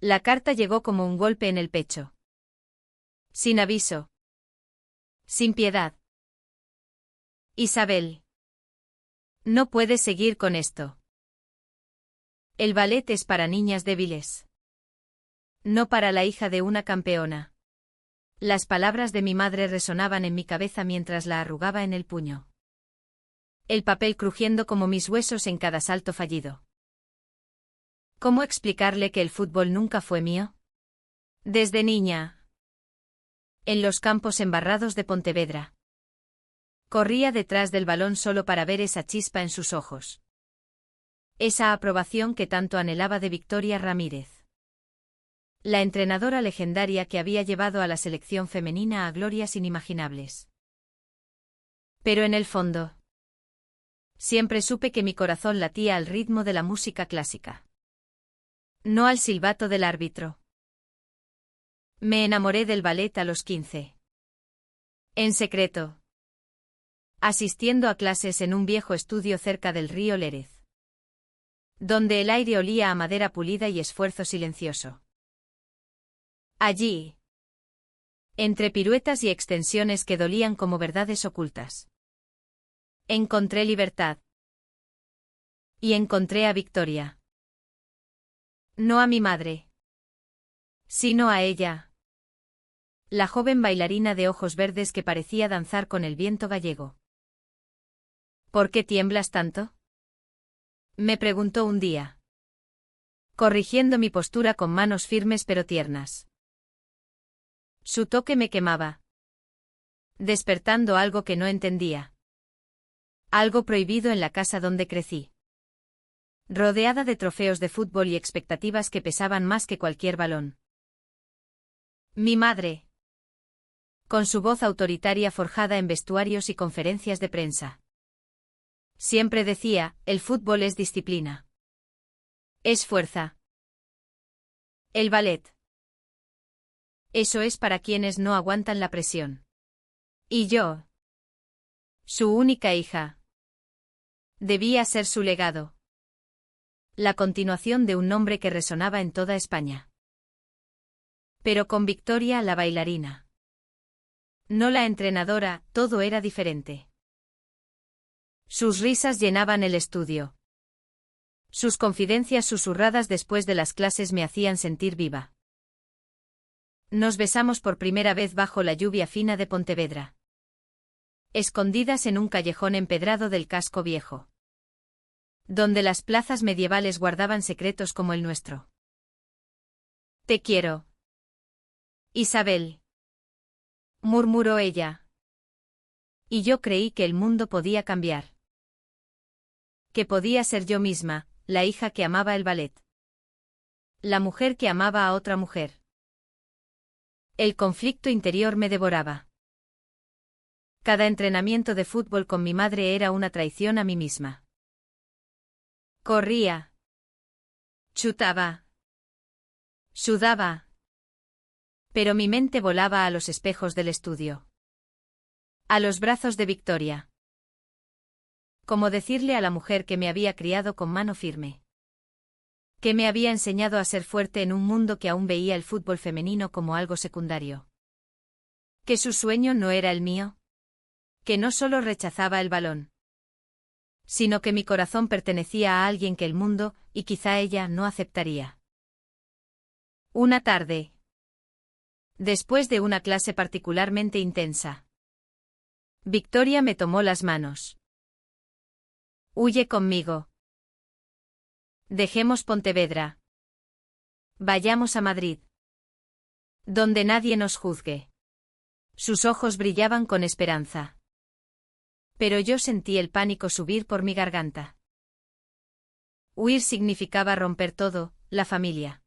La carta llegó como un golpe en el pecho. Sin aviso. Sin piedad. Isabel. No puedes seguir con esto. El ballet es para niñas débiles. No para la hija de una campeona. Las palabras de mi madre resonaban en mi cabeza mientras la arrugaba en el puño. El papel crujiendo como mis huesos en cada salto fallido. ¿Cómo explicarle que el fútbol nunca fue mío? Desde niña. En los campos embarrados de Pontevedra. Corría detrás del balón solo para ver esa chispa en sus ojos. Esa aprobación que tanto anhelaba de Victoria Ramírez. La entrenadora legendaria que había llevado a la selección femenina a glorias inimaginables. Pero en el fondo, siempre supe que mi corazón latía al ritmo de la música clásica. No al silbato del árbitro. Me enamoré del ballet a los 15. En secreto. Asistiendo a clases en un viejo estudio cerca del río Lérez. Donde el aire olía a madera pulida y esfuerzo silencioso. Allí. Entre piruetas y extensiones que dolían como verdades ocultas. Encontré libertad. Y encontré a Victoria. No a mi madre. Sino a ella. La joven bailarina de ojos verdes que parecía danzar con el viento gallego. ¿Por qué tiemblas tanto? Me preguntó un día. Corrigiendo mi postura con manos firmes pero tiernas. Su toque me quemaba. Despertando algo que no entendía. Algo prohibido en la casa donde crecí. Rodeada de trofeos de fútbol y expectativas que pesaban más que cualquier balón. Mi madre. Con su voz autoritaria forjada en vestuarios y conferencias de prensa. Siempre decía, el fútbol es disciplina. Es fuerza. El ballet. Eso es para quienes no aguantan la presión. Y yo. Su única hija. Debía ser su legado. La continuación de un nombre que resonaba en toda España. Pero con Victoria la bailarina. No la entrenadora, todo era diferente. Sus risas llenaban el estudio. Sus confidencias susurradas después de las clases me hacían sentir viva. Nos besamos por primera vez bajo la lluvia fina de Pontevedra. Escondidas en un callejón empedrado del casco viejo. Donde las plazas medievales guardaban secretos como el nuestro. Te quiero. Isabel. Murmuró ella. Y yo creí que el mundo podía cambiar. Que podía ser yo misma, la hija que amaba el ballet. La mujer que amaba a otra mujer. El conflicto interior me devoraba. Cada entrenamiento de fútbol con mi madre era una traición a mí misma. Corría. Chutaba. Sudaba. Pero mi mente volaba a los espejos del estudio. A los brazos de Victoria. Como decirle a la mujer que me había criado con mano firme. Que me había enseñado a ser fuerte en un mundo que aún veía el fútbol femenino como algo secundario. Que su sueño no era el mío. Que no solo rechazaba el balón. Sino que mi corazón pertenecía a alguien que el mundo, y quizá ella, no aceptaría. Una tarde. Después de una clase particularmente intensa. Victoria me tomó las manos. Huye conmigo. Dejemos Pontevedra. Vayamos a Madrid. Donde nadie nos juzgue. Sus ojos brillaban con esperanza. Pero yo sentí el pánico subir por mi garganta. Huir significaba romper todo, la familia.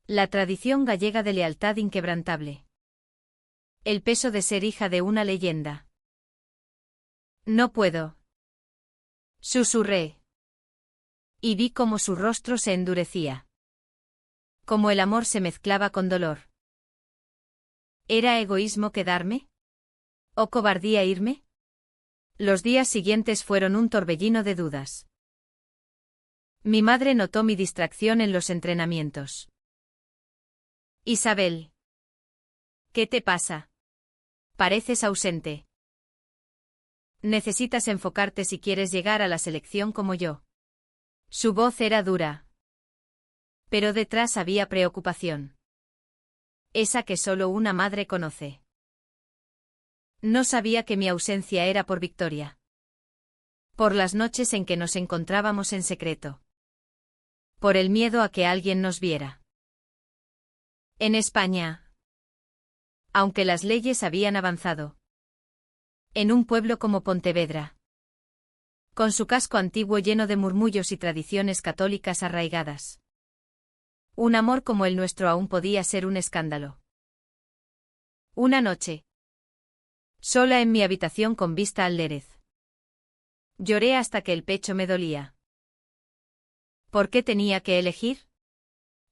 La tradición gallega de lealtad inquebrantable. El peso de ser hija de una leyenda. No puedo. Susurré. Y vi cómo su rostro se endurecía. Cómo el amor se mezclaba con dolor. ¿Era egoísmo quedarme? ¿O cobardía irme? Los días siguientes fueron un torbellino de dudas. Mi madre notó mi distracción en los entrenamientos. Isabel. ¿Qué te pasa? Pareces ausente. Necesitas enfocarte si quieres llegar a la selección como yo. Su voz era dura. Pero detrás había preocupación. Esa que solo una madre conoce. No sabía que mi ausencia era por Victoria. Por las noches en que nos encontrábamos en secreto. Por el miedo a que alguien nos viera. En España. Aunque las leyes habían avanzado. En un pueblo como Pontevedra. Con su casco antiguo lleno de murmullos y tradiciones católicas arraigadas. Un amor como el nuestro aún podía ser un escándalo. Una noche. Sola en mi habitación con vista al Lérez. Lloré hasta que el pecho me dolía. ¿Por qué tenía que elegir?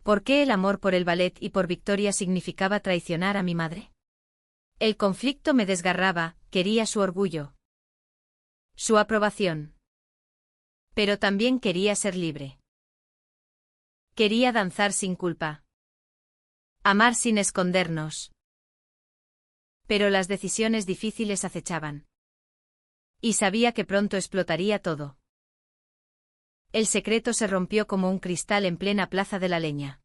¿Por qué el amor por el ballet y por Victoria significaba traicionar a mi madre? El conflicto me desgarraba, quería su orgullo. Su aprobación. Pero también quería ser libre. Quería danzar sin culpa. Amar sin escondernos. Pero las decisiones difíciles acechaban. Y sabía que pronto explotaría todo. El secreto se rompió como un cristal en plena Plaza de la Leña.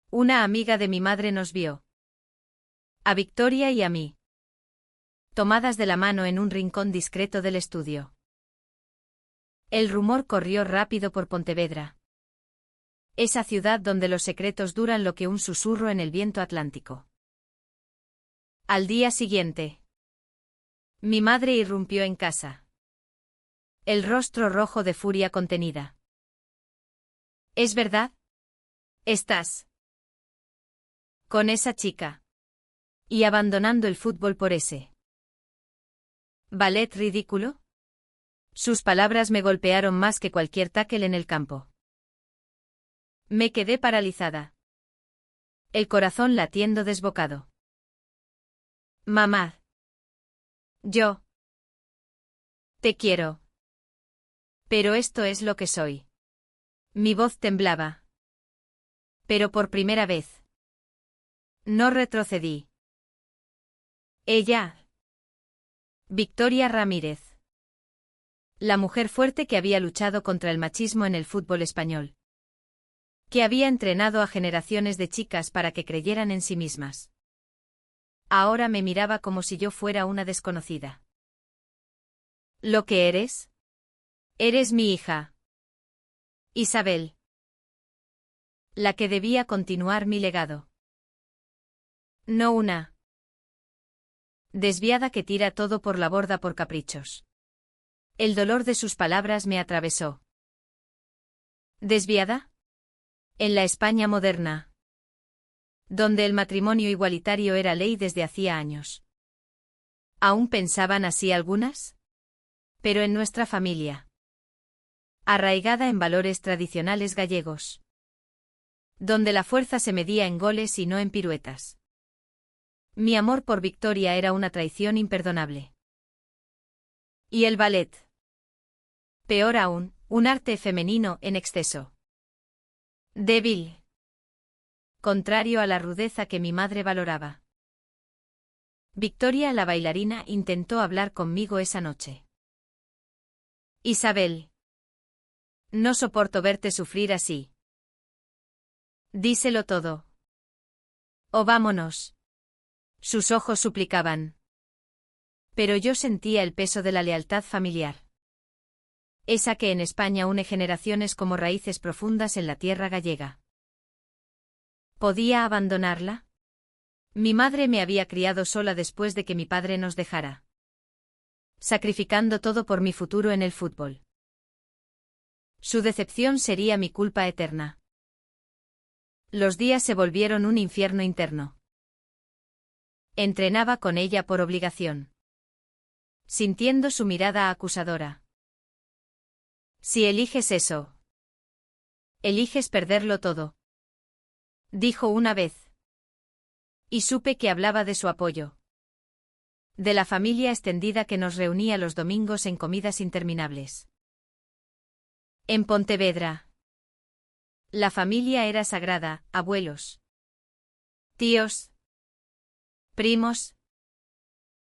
Una amiga de mi madre nos vio. A Victoria y a mí. Tomadas de la mano en un rincón discreto del estudio. El rumor corrió rápido por Pontevedra. Esa ciudad donde los secretos duran lo que un susurro en el viento atlántico. Al día siguiente. Mi madre irrumpió en casa. El rostro rojo de furia contenida. ¿Es verdad? ¿Estás con esa chica? Y abandonando el fútbol por ese ballet ridículo. Sus palabras me golpearon más que cualquier tackle en el campo. Me quedé paralizada. El corazón latiendo desbocado. Mamá. Yo. Te quiero. Pero esto es lo que soy. Mi voz temblaba. Pero por primera vez. No retrocedí. Ella. Victoria Ramírez. La mujer fuerte que había luchado contra el machismo en el fútbol español. Que había entrenado a generaciones de chicas para que creyeran en sí mismas. Ahora me miraba como si yo fuera una desconocida. ¿Lo que eres? Eres mi hija. Isabel. La que debía continuar mi legado. No una desviada que tira todo por la borda por caprichos. El dolor de sus palabras me atravesó. ¿Desviada? En la España moderna. Donde el matrimonio igualitario era ley desde hacía años. ¿Aún pensaban así algunas? Pero en nuestra familia. Arraigada en valores tradicionales gallegos. Donde la fuerza se medía en goles y no en piruetas. Mi amor por Victoria era una traición imperdonable. ¿Y el ballet? Peor aún, un arte femenino en exceso. Débil. Contrario a la rudeza que mi madre valoraba. Victoria, la bailarina, intentó hablar conmigo esa noche. Isabel. No soporto verte sufrir así. Díselo todo. O vámonos. Sus ojos suplicaban. Pero yo sentía el peso de la lealtad familiar. Esa que en España une generaciones como raíces profundas en la tierra gallega. ¿Podía abandonarla? Mi madre me había criado sola después de que mi padre nos dejara. Sacrificando todo por mi futuro en el fútbol. Su decepción sería mi culpa eterna. Los días se volvieron un infierno interno. Entrenaba con ella por obligación. Sintiendo su mirada acusadora. Si eliges eso, eliges perderlo todo. Dijo una vez. Y supe que hablaba de su apoyo. De la familia extendida que nos reunía los domingos en comidas interminables. En Pontevedra. La familia era sagrada, abuelos, Tíos. Primos.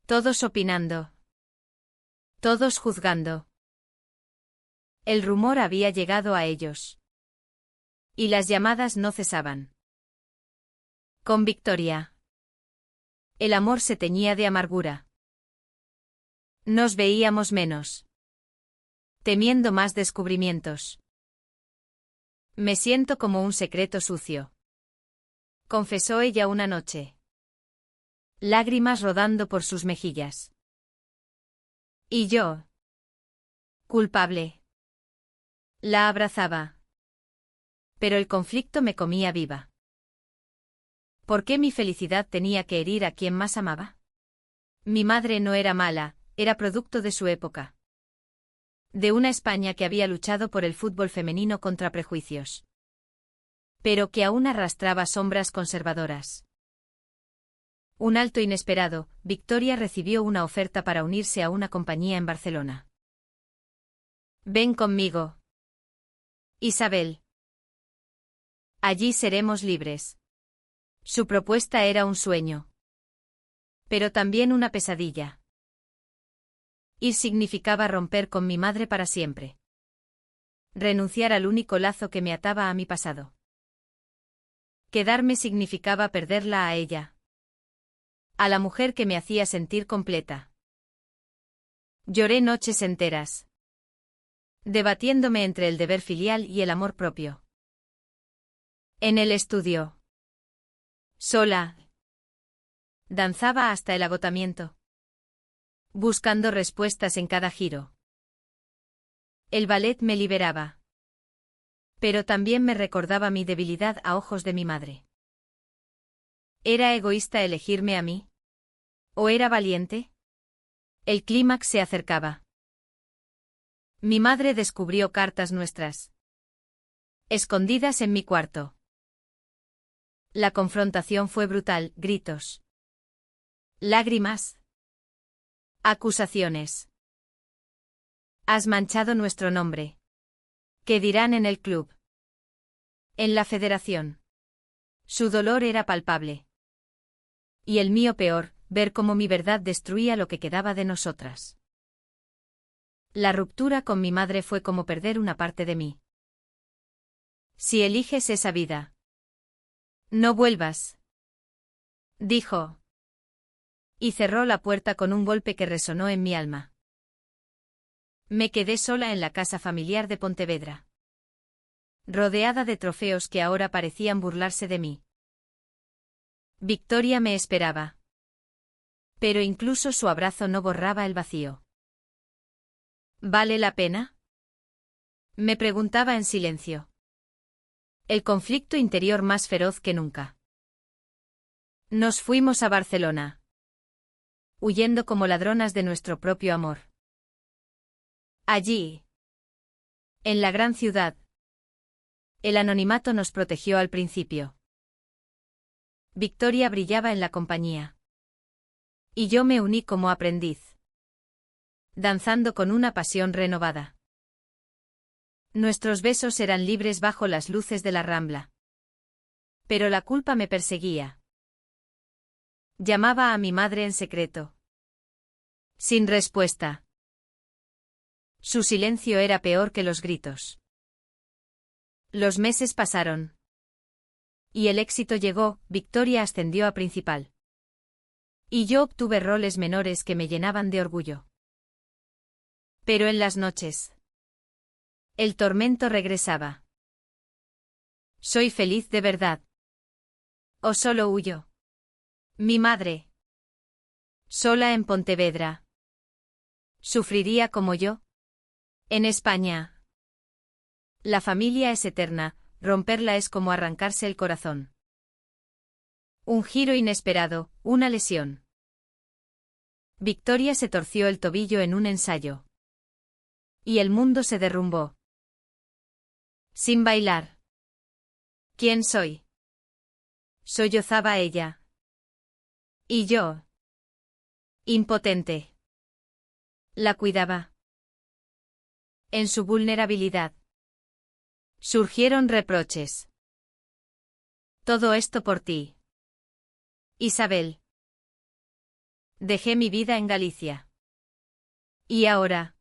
Todos opinando. Todos juzgando. El rumor había llegado a ellos. Y las llamadas no cesaban. Con Victoria. El amor se teñía de amargura. Nos veíamos menos. Temiendo más descubrimientos. Me siento como un secreto sucio. Confesó ella una noche. Lágrimas rodando por sus mejillas. Y yo. Culpable. La abrazaba. Pero el conflicto me comía viva. ¿Por qué mi felicidad tenía que herir a quien más amaba? Mi madre no era mala, era producto de su época. De una España que había luchado por el fútbol femenino contra prejuicios. Pero que aún arrastraba sombras conservadoras. Un alto inesperado, Victoria recibió una oferta para unirse a una compañía en Barcelona. Ven conmigo. Isabel. Allí seremos libres. Su propuesta era un sueño. Pero también una pesadilla. Ir significaba romper con mi madre para siempre. Renunciar al único lazo que me ataba a mi pasado. Quedarme significaba perderla a ella. A la mujer que me hacía sentir completa. Lloré noches enteras. Debatiéndome entre el deber filial y el amor propio. En el estudio. Sola. Danzaba hasta el agotamiento. Buscando respuestas en cada giro. El ballet me liberaba. Pero también me recordaba mi debilidad a ojos de mi madre. ¿Era egoísta elegirme a mí? ¿O era valiente? El clímax se acercaba. Mi madre descubrió cartas nuestras. Escondidas en mi cuarto. La confrontación fue brutal, gritos. Lágrimas. Acusaciones. Has manchado nuestro nombre. ¿Qué dirán en el club? En la federación. Su dolor era palpable. Y el mío peor, ver cómo mi verdad destruía lo que quedaba de nosotras. La ruptura con mi madre fue como perder una parte de mí. Si eliges esa vida. No vuelvas. Dijo. Y cerró la puerta con un golpe que resonó en mi alma. Me quedé sola en la casa familiar de Pontevedra. Rodeada de trofeos que ahora parecían burlarse de mí. Victoria me esperaba. Pero incluso su abrazo no borraba el vacío. ¿Vale la pena? Me preguntaba en silencio. El conflicto interior más feroz que nunca. Nos fuimos a Barcelona. Huyendo como ladronas de nuestro propio amor. Allí. En la gran ciudad. El anonimato nos protegió al principio. Victoria brillaba en la compañía. Y yo me uní como aprendiz. Danzando con una pasión renovada. Nuestros besos eran libres bajo las luces de la Rambla. Pero la culpa me perseguía. Llamaba a mi madre en secreto. Sin respuesta. Su silencio era peor que los gritos. Los meses pasaron. Y el éxito llegó, Victoria ascendió a principal. Y yo obtuve roles menores que me llenaban de orgullo. Pero en las noches. El tormento regresaba. ¿Soy feliz de verdad? ¿O solo huyo? Mi madre. Sola en Pontevedra. ¿Sufriría como yo? En España. La familia es eterna, romperla es como arrancarse el corazón. Un giro inesperado, una lesión. Victoria se torció el tobillo en un ensayo. Y el mundo se derrumbó. Sin bailar. ¿Quién soy? Sollozaba ella. Y yo. Impotente. La cuidaba. En su vulnerabilidad. Surgieron reproches. Todo esto por ti. Isabel. Dejé mi vida en Galicia. Y ahora.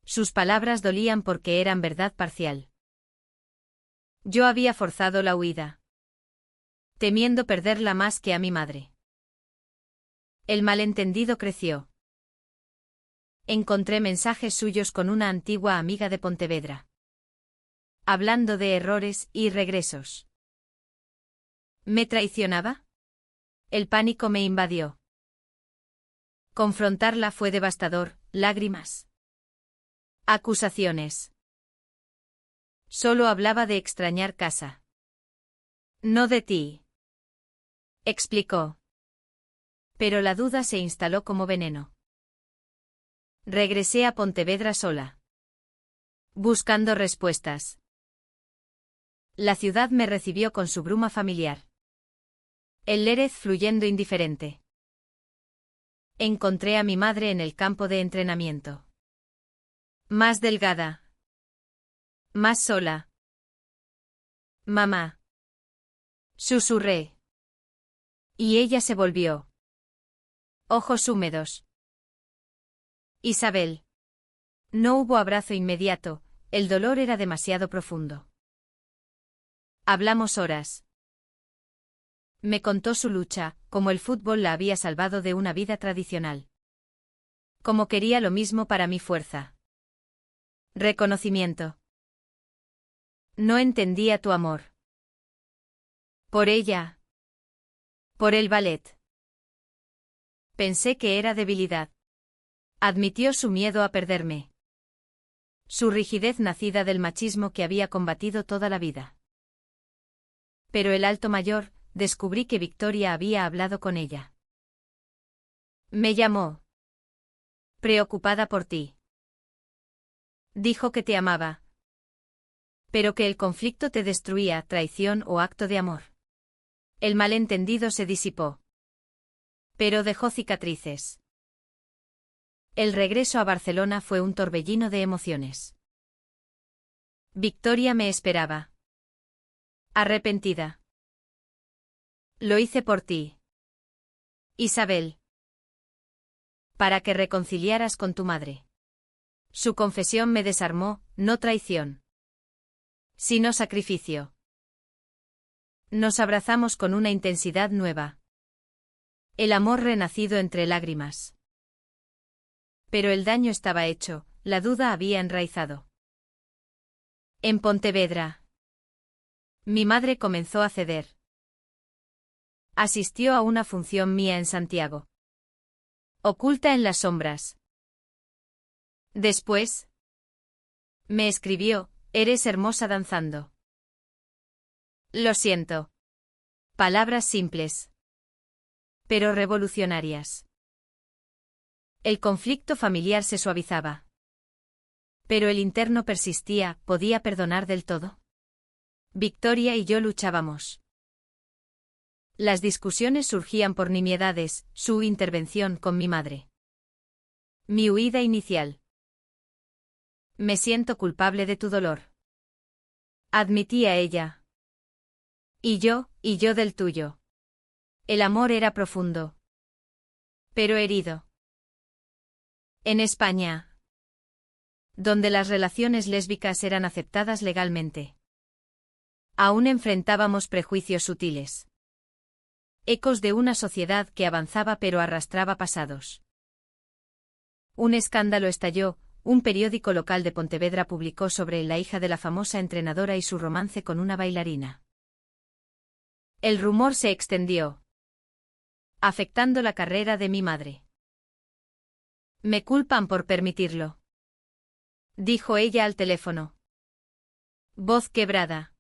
Sus palabras dolían porque eran verdad parcial. Yo había forzado la huida, temiendo perderla más que a mi madre. El malentendido creció. Encontré mensajes suyos con una antigua amiga de Pontevedra, hablando de errores y regresos. ¿Me traicionaba? El pánico me invadió. Confrontarla fue devastador, lágrimas. Acusaciones. Solo hablaba de extrañar casa. No de ti, explicó. Pero la duda se instaló como veneno. Regresé a Pontevedra sola, buscando respuestas. La ciudad me recibió con su bruma familiar. El Lérez fluyendo indiferente. Encontré a mi madre en el campo de entrenamiento. Más delgada. Más sola. Mamá. Susurré. Y ella se volvió. Ojos húmedos. Isabel. No hubo abrazo inmediato, el dolor era demasiado profundo. Hablamos horas. Me contó su lucha, como el fútbol la había salvado de una vida tradicional. Como quería lo mismo para mi fuerza. Reconocimiento. No entendía tu amor. Por ella. Por el ballet. Pensé que era debilidad. Admitió su miedo a perderme. Su rigidez nacida del machismo que había combatido toda la vida. Pero el alto mayor, descubrí que Victoria había hablado con ella. Me llamó. Preocupada por ti. Dijo que te amaba. Pero que el conflicto te destruía, traición o acto de amor. El malentendido se disipó. Pero dejó cicatrices. El regreso a Barcelona fue un torbellino de emociones. Victoria me esperaba. Arrepentida. Lo hice por ti, Isabel. Para que reconciliaras con tu madre. Su confesión me desarmó, no traición, sino sacrificio. Nos abrazamos con una intensidad nueva. El amor renacido entre lágrimas. Pero el daño estaba hecho, la duda había enraizado. En Pontevedra. Mi madre comenzó a ceder. Asistió a una función mía en Santiago. Oculta en las sombras. Después. Me escribió, eres hermosa danzando. Lo siento. Palabras simples. Pero revolucionarias. El conflicto familiar se suavizaba. Pero el interno persistía, ¿podía perdonar del todo? Victoria y yo luchábamos. Las discusiones surgían por nimiedades, su intervención con mi madre. Mi huida inicial. Me siento culpable de tu dolor. Admitía ella. Y yo del tuyo. El amor era profundo. Pero herido. En España. Donde las relaciones lésbicas eran aceptadas legalmente. Aún enfrentábamos prejuicios sutiles. Ecos de una sociedad que avanzaba pero arrastraba pasados. Un escándalo estalló, un periódico local de Pontevedra publicó sobre la hija de la famosa entrenadora y su romance con una bailarina. El rumor se extendió, afectando la carrera de mi madre. Me culpan por permitirlo, dijo ella al teléfono. Voz quebrada.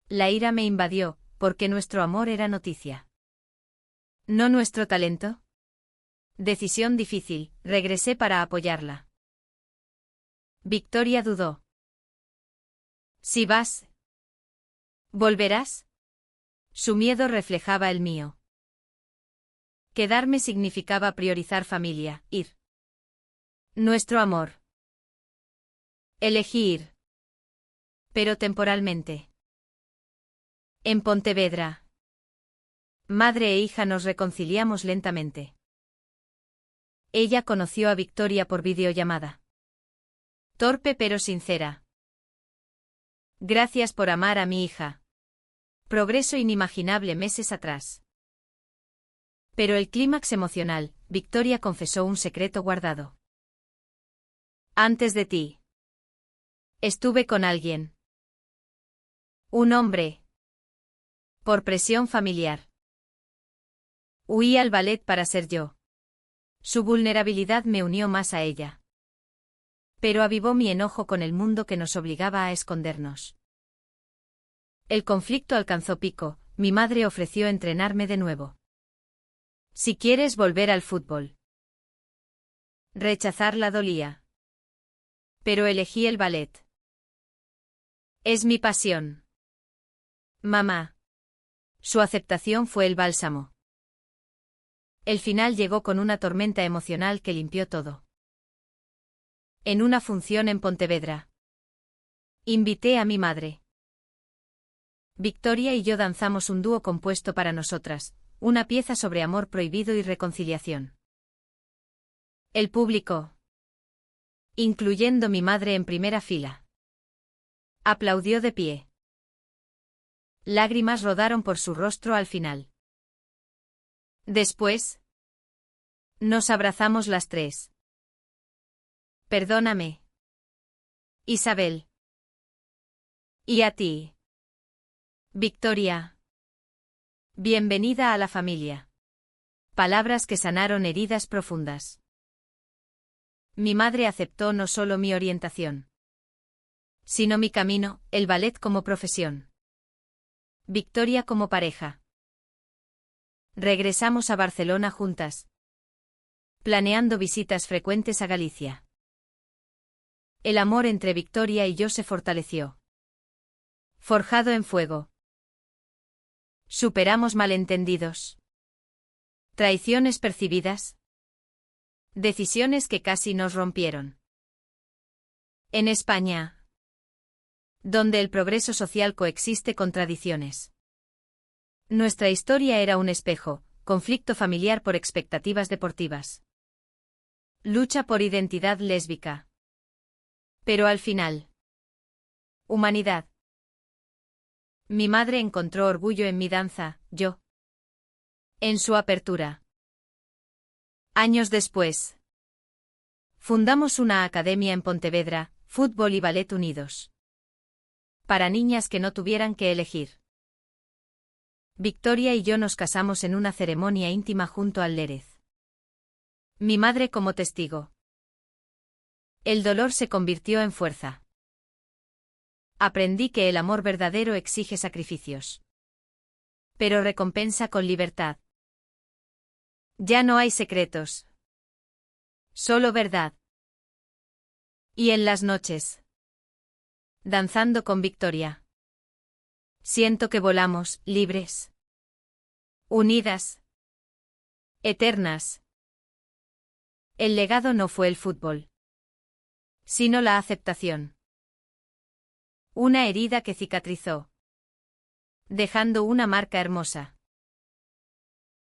La ira me invadió, porque nuestro amor era noticia. ¿No nuestro talento? Decisión difícil, regresé para apoyarla. Victoria dudó. Si vas, ¿volverás? Su miedo reflejaba el mío. Quedarme significaba priorizar familia, ir. Nuestro amor. Elegí ir. Pero temporalmente. En Pontevedra. Madre e hija nos reconciliamos lentamente. Ella conoció a Victoria por videollamada. Torpe pero sincera. Gracias por amar a mi hija. Progreso inimaginable meses atrás. Pero el clímax emocional, Victoria confesó un secreto guardado. Antes de ti. Estuve con alguien. Un hombre. Por presión familiar. Huí al ballet para ser yo. Su vulnerabilidad me unió más a ella. Pero avivó mi enojo con el mundo que nos obligaba a escondernos. El conflicto alcanzó pico, mi madre ofreció entrenarme de nuevo. Si quieres volver al fútbol. Rechazarla dolía. Pero elegí el ballet. Es mi pasión. Mamá. Su aceptación fue el bálsamo. El final llegó con una tormenta emocional que limpió todo. En una función en Pontevedra. Invité a mi madre. Victoria y yo danzamos un dúo compuesto para nosotras, una pieza sobre amor prohibido y reconciliación. El público, incluyendo mi madre en primera fila, aplaudió de pie. Lágrimas rodaron por su rostro al final. Después, nos abrazamos las tres. Perdóname, Isabel. Y a ti, Victoria. Bienvenida a la familia. Palabras que sanaron heridas profundas. Mi madre aceptó no solo mi orientación, sino mi camino, el ballet como profesión. Victoria como pareja. Regresamos a Barcelona juntas, planeando visitas frecuentes a Galicia. El amor entre Victoria y yo se fortaleció. Forjado en fuego. Superamos malentendidos. Traiciones percibidas. Decisiones que casi nos rompieron. En España, donde el progreso social coexiste con tradiciones. Nuestra historia era un espejo, conflicto familiar por expectativas deportivas. Lucha por identidad lésbica. Pero al final, humanidad. Mi madre encontró orgullo en mi danza, yo. En su apertura. Años después, fundamos una academia en Pontevedra, Fútbol y Ballet Unidos. Para niñas que no tuvieran que elegir. Victoria y yo nos casamos en una ceremonia íntima junto al Lérez. Mi madre como testigo. El dolor se convirtió en fuerza. Aprendí que el amor verdadero exige sacrificios. Pero recompensa con libertad. Ya no hay secretos. Solo verdad. Y en las noches. Danzando con Victoria. Siento que volamos, libres. Unidas. Eternas. El legado no fue el fútbol, sino la aceptación. Una herida que cicatrizó, dejando una marca hermosa.